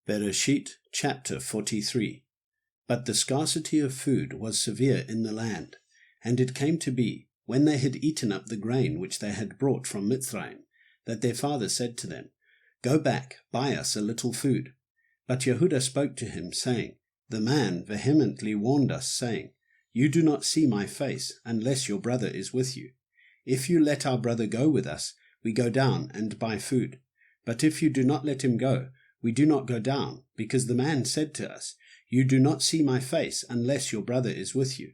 Bereshith chapter 43. But the scarcity of food was severe in the land, and it came to be, when they had eaten up the grain which they had brought from Mitzrayim, that their father said to them, Go back, buy us a little food. But Yehudah spoke to him, saying, The man vehemently warned us, saying, You do not see my face, unless your brother is with you. If you let our brother go with us, we go down and buy food. But if you do not let him go, we do not go down, because the man said to us, You do not see my face, unless your brother is with you.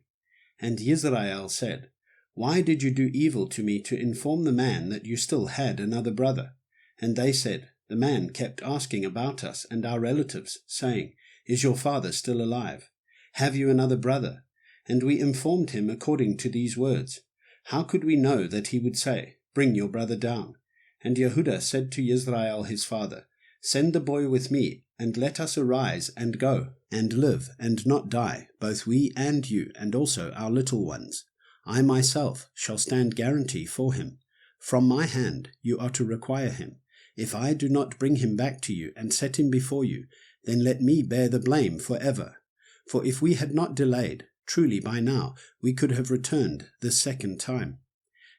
And Yisrael said, Why did you do evil to me to inform the man that you still had another brother? And they said, The man kept asking about us and our relatives, saying, Is your father still alive? Have you another brother? And we informed him according to these words. How could we know that he would say, Bring your brother down? And Yehudah said to Yisrael his father, Send the boy with me, and let us arise and go, and live and not die, both we and you, and also our little ones. I myself shall stand guarantee for him. From my hand you are to require him. If I do not bring him back to you and set him before you, then let me bear the blame forever. For if we had not delayed, truly by now we could have returned the second time.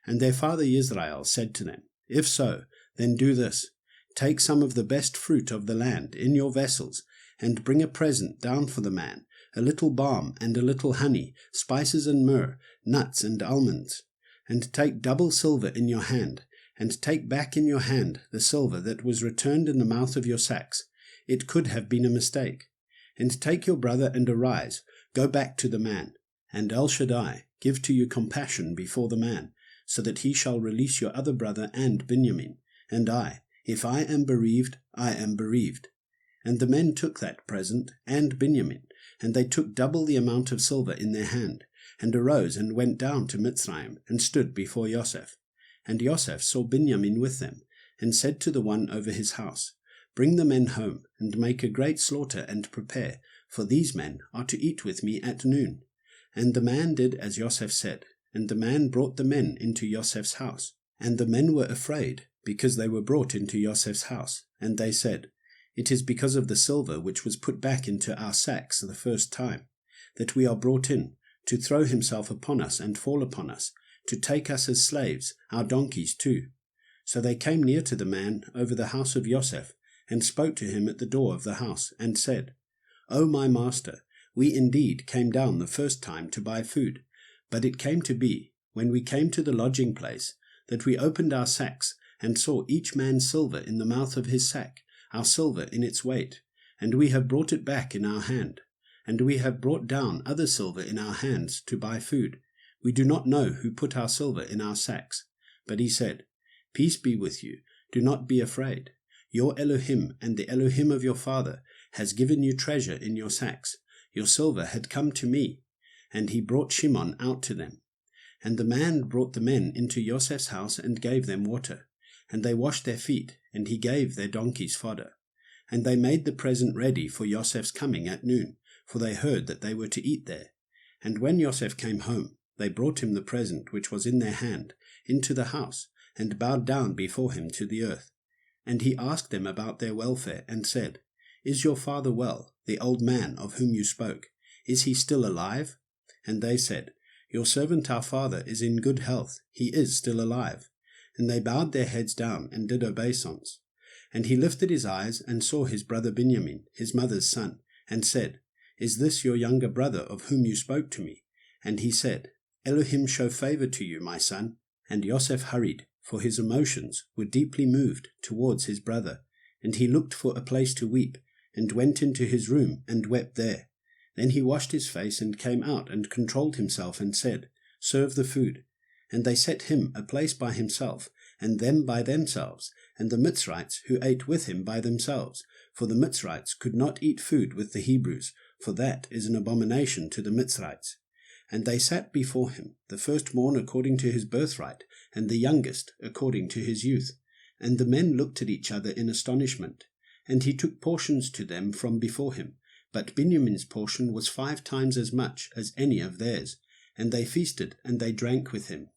And their father Yisrael said to them, If so, then do this. Take some of the best fruit of the land in your vessels, and bring a present down for the man, a little balm and a little honey, spices and myrrh, nuts and almonds. And take double silver in your hand, and take back in your hand the silver that was returned in the mouth of your sacks. It could have been a mistake. And take your brother and arise, go back to the man. And El Shaddai give to you compassion before the man, so that he shall release your other brother and Binyamin. And if I am bereaved, I am bereaved. And the men took that present, and Binyamin, and they took double the amount of silver in their hand, and arose and went down to Mitzrayim, and stood before Yosef. And Yosef saw Binyamin with them, and said to the one over his house, Bring the men home, and make a great slaughter, and prepare, for these men are to eat with me at noon. And the man did as Yosef said, and the man brought the men into Yosef's house. And the men were afraid, because they were brought into Yosef's house. And they said, It is because of the silver which was put back into our sacks the first time, that we are brought in, to throw himself upon us and fall upon us, to take us as slaves, our donkeys too. So they came near to the man over the house of Yosef, and spoke to him at the door of the house, and said, O my master, we indeed came down the first time to buy food, but it came to be, when we came to the lodging place, that we opened our sacks, and saw each man's silver in the mouth of his sack, our silver in its weight, and we have brought it back in our hand, and we have brought down other silver in our hands to buy food. We do not know who put our silver in our sacks. But he said, Peace be with you, do not be afraid. Your Elohim and the Elohim of your father has given you treasure in your sacks. Your silver had come to me. And he brought Shimon out to them. And the man brought the men into Yosef's house and gave them water. And they washed their feet, and he gave their donkeys fodder. And they made the present ready for Yosef's coming at noon, for they heard that they were to eat there. And when Yosef came home, they brought him the present which was in their hand into the house, and bowed down before him to the earth. And he asked them about their welfare, and said, Is your father well, the old man of whom you spoke? Is he still alive? And they said, Your servant our father is in good health, he is still alive. And they bowed their heads down, and did obeisance. And he lifted his eyes, and saw his brother Binyamin, his mother's son, and said, Is this your younger brother of whom you spoke to me? And he said, Elohim show favor to you, my son. And Yosef hurried, for his emotions were deeply moved towards his brother. And he looked for a place to weep, and went into his room, and wept there. Then he washed his face, and came out, and controlled himself, and said, Serve the food. And they set him a place by himself, and them by themselves, and the Mitzrites who ate with him by themselves. For the Mitzrites could not eat food with the Hebrews, for that is an abomination to the Mitzrites. And they sat before him, the firstborn according to his birthright, and the youngest according to his youth. And the men looked at each other in astonishment. And he took portions to them from before him, but Binyamin's portion was 5 times as much as any of theirs. And they feasted, and they drank with him.